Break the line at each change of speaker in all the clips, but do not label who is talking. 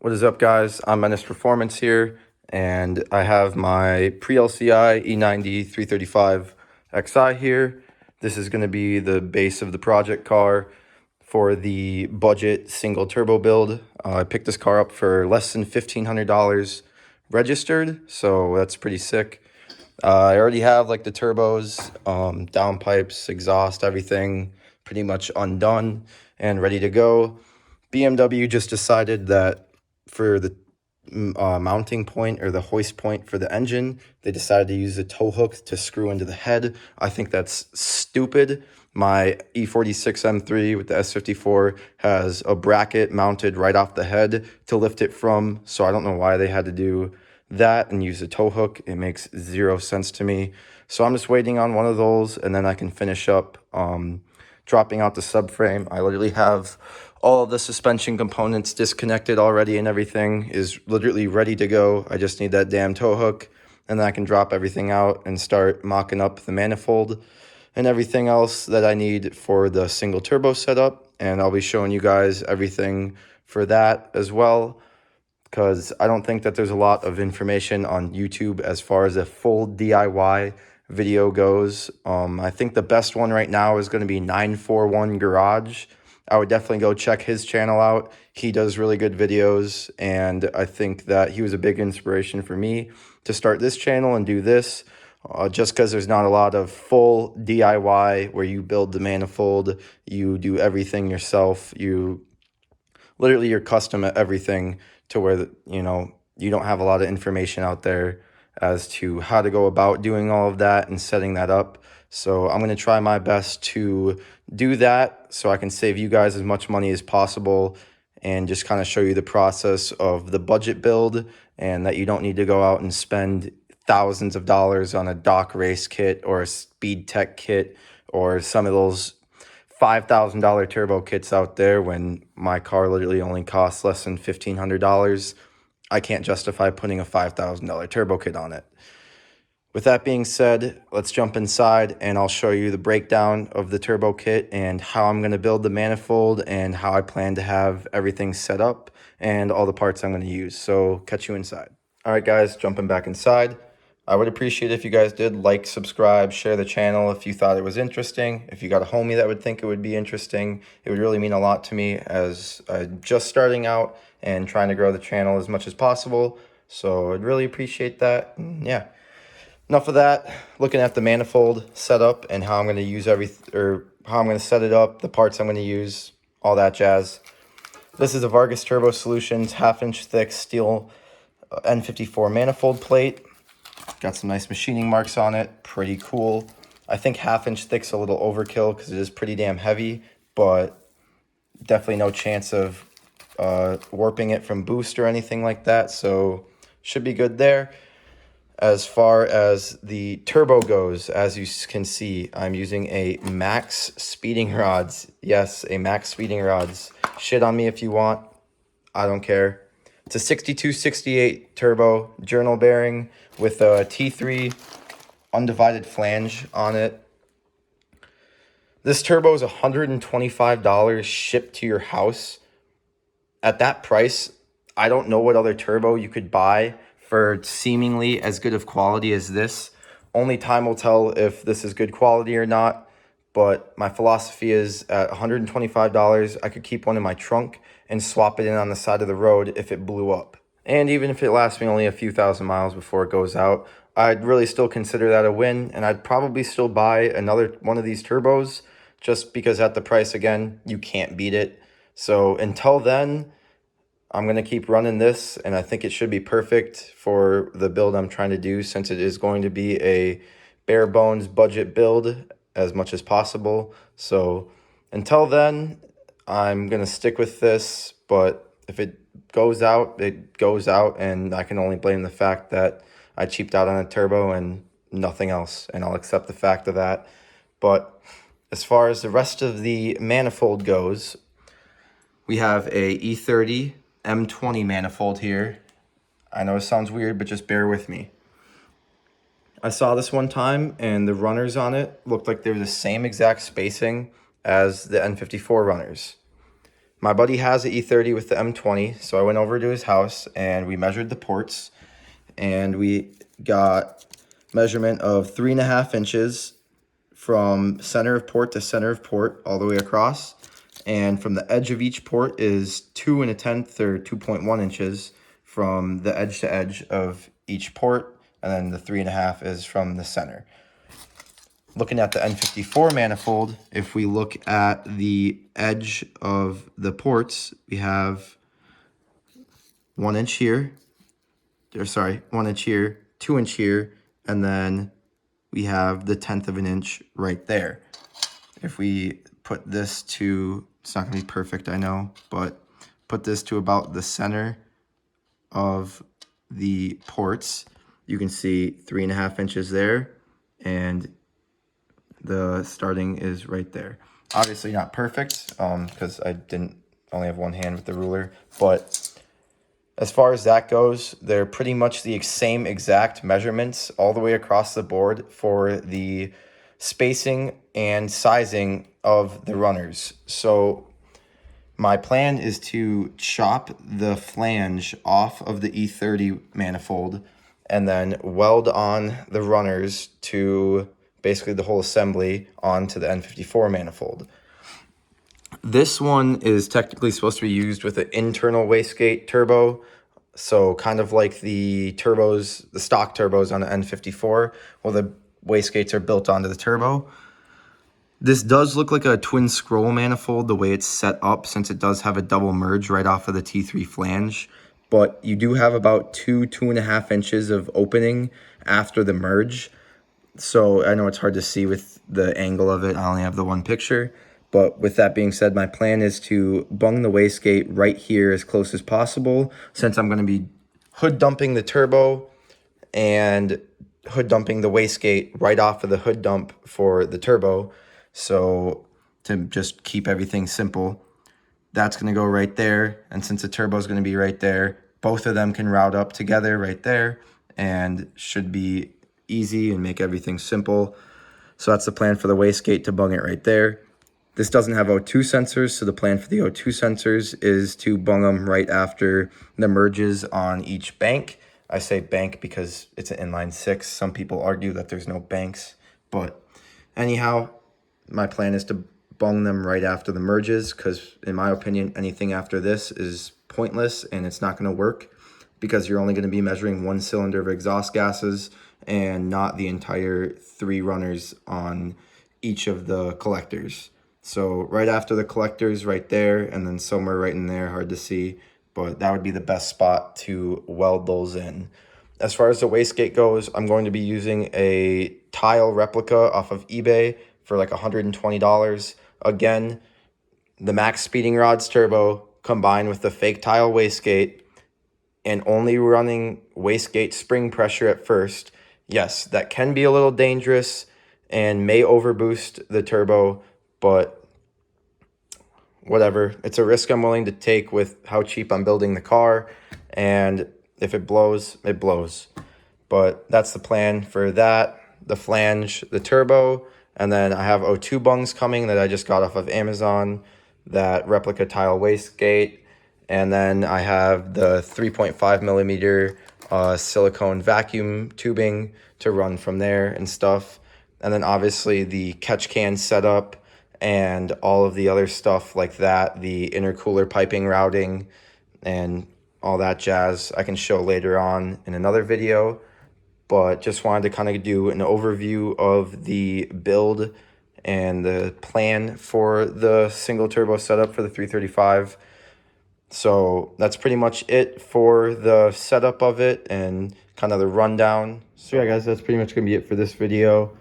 What is up, guys? I'm Menace Performance here, and I have my pre-LCI E90 335 XI here. This is going to be the base of the project car for the budget single turbo build. I picked this car up for less than $1,500 registered, so that's pretty sick. I already have like the turbos, downpipes, exhaust, everything pretty much undone and ready to go. BMW just decided that for the mounting point or the hoist point for the engine, they decided to use a tow hook to screw into the head. I think that's stupid. My E46 M3 with the S54 has a bracket mounted right off the head to lift it from, so I don't know why they had to do that and use a tow hook. It makes zero sense to me. So I'm just waiting on one of those, and then I can finish up dropping out the subframe. I literally have all of the suspension components disconnected already, and everything is literally ready to go. I just need that damn tow hook, and then I can drop everything out and start mocking up the manifold and everything else that I need for the single turbo setup. And I'll be showing you guys everything for that as well, because I don't think that there's a lot of information on YouTube as far as a full DIY video goes. I think the best one right now is going to be 941 Garage. I would definitely go check his channel out. He does really good videos, and I think that he was a big inspiration for me to start this channel and do this, just because there's not a lot of full DIY where you build the manifold, you do everything yourself, you're custom at everything, to where you don't have a lot of information out there as to how to go about doing all of that and setting that up. So I'm going to try my best to do that so I can save you guys as much money as possible and just kind of show you the process of the budget build, and that you don't need to go out and spend thousands of dollars on a dock race kit or a speed tech kit or some of those $5,000 turbo kits out there when my car literally only costs less than $1,500. I can't justify putting a $5,000 turbo kit on it. With that being said, let's jump inside and I'll show you the breakdown of the turbo kit and how I'm going to build the manifold and how I plan to have everything set up and all the parts I'm going to use. So catch you inside. All right, guys, jumping back inside. I would appreciate if you guys did like, subscribe, share the channel if you thought it was interesting. If you got a homie that would think it would be interesting, it would really mean a lot to me, as I'm just starting out and trying to grow the channel as much as possible. So I'd really appreciate that. And yeah, enough of that. Looking at the manifold setup and how I'm going to use how I'm going to set it up, the parts I'm going to use, all that jazz. This is a Vargas Turbo Solutions 1/2-inch thick steel N54 manifold plate. Got some nice machining marks on it. Pretty cool. I think 1/2-inch thick's a little overkill because it is pretty damn heavy, but definitely no chance of warping it from boost or anything like that, so should be good there. As far as the turbo goes, as you can see, I'm using a Max speeding rods. Yes, a Max speeding rods. Shit on me if you want. I don't care. It's a 6268 turbo journal bearing with a T3 undivided flange on it. This turbo is $125 shipped to your house. At that price, I don't know what other turbo you could buy for seemingly as good of quality as this. Only time will tell if this is good quality or not, but my philosophy is at $125, I could keep one in my trunk and swap it in on the side of the road if it blew up. And even if it lasts me only a few thousand miles before it goes out, I'd really still consider that a win, and I'd probably still buy another one of these turbos, just because at the price, again, you can't beat it. So until then, I'm going to keep running this, and I think it should be perfect for the build I'm trying to do, since it is going to be a bare bones budget build as much as possible. So until then, I'm going to stick with this, but if it goes out, it goes out, and I can only blame the fact that I cheaped out on a turbo and nothing else, and I'll accept the fact of that. But as far as the rest of the manifold goes, we have a E30 M20 manifold here. I know it sounds weird, but just bear with me. I saw this one time, and the runners on it looked like they were the same exact spacing as the N54 runners. My buddy has an E30 with the M20, so I went over to his house and we measured the ports, and we got measurement of 3.5 inches from center of port to center of port all the way across, and from the edge of each port is 2 1/10 or 2.1 inches from the edge to edge of each port, and then the 3.5 is from the center. Looking at the N54 manifold, if we look at the edge of the ports, we have 1 inch here, 1 inch here, 2 inch here, and then we have the 1/10 of an inch right there. If we put this to, it's not gonna be perfect, I know, but put this to about the center of the ports, you can see 3.5 inches there, and the starting is right there. Obviously not perfect, because I only have one hand with the ruler, but as far as that goes, they're pretty much the same exact measurements all the way across the board for the spacing and sizing of the runners. So my plan is to chop the flange off of the E30 manifold and then weld on the runners to basically the whole assembly onto the N54 manifold. This one is technically supposed to be used with an internal wastegate turbo, so kind of like the turbos, the stock turbos on the N54, where the wastegates are built onto the turbo. This does look like a twin scroll manifold the way it's set up, since it does have a double merge right off of the T3 flange, but you do have about 2.5 inches of opening after the merge. So I know it's hard to see with the angle of it. I only have the one picture. But with that being said, my plan is to bung the wastegate right here as close as possible, since I'm going to be hood dumping the turbo and hood dumping the wastegate right off of the hood dump for the turbo. So to just keep everything simple, that's going to go right there. And since the turbo is going to be right there, both of them can route up together right there and should be easy and make everything simple. So that's the plan for the wastegate, to bung it right there. This doesn't have O2 sensors, so the plan for the O2 sensors is to bung them right after the merges on each bank. I say bank because it's an inline 6. Some people argue that there's no banks, but anyhow, my plan is to bung them right after the merges, because in my opinion, anything after this is pointless and it's not going to work, because you're only going to be measuring one cylinder of exhaust gases and not the entire 3 runners on each of the collectors. So right after the collectors right there, and then somewhere right in there, hard to see, but that would be the best spot to weld those in. As far as the wastegate goes, I'm going to be using a tile replica off of eBay for like $120. Again, the max speeding rods turbo combined with the fake tile wastegate, and only running wastegate spring pressure at first. Yes, that can be a little dangerous and may overboost the turbo, but whatever. It's a risk I'm willing to take with how cheap I'm building the car, and if it blows, it blows. But that's the plan for that, the flange, the turbo, and then I have O2 bungs coming that I just got off of Amazon, that replica tile wastegate, and then I have the 3.5 millimeter silicone vacuum tubing to run from there and stuff. And then obviously the catch can setup and all of the other stuff like that, the intercooler piping routing and all that jazz, I can show later on in another video. But just wanted to kind of do an overview of the build and the plan for the single turbo setup for the 335. So that's pretty much it for the setup of it and kind of the rundown. So yeah, guys, that's pretty much going to be it for this video.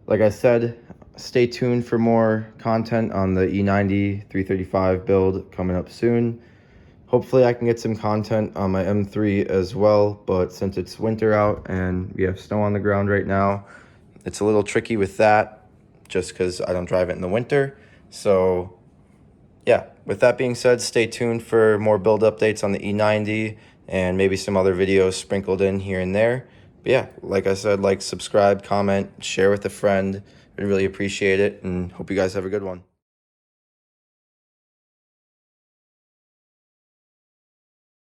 Like I said, stay tuned for more content on the E90 335 build coming up soon. Hopefully I can get some content on my M3 as well, but since it's winter out and we have snow on the ground right now, it's a little tricky with that just because I don't drive it in the winter. So yeah, with that being said, stay tuned for more build updates on the E90 and maybe some other videos sprinkled in here and there. But yeah, like I said, like, subscribe, comment, share with a friend. I'd really appreciate it, and hope you guys have a good one.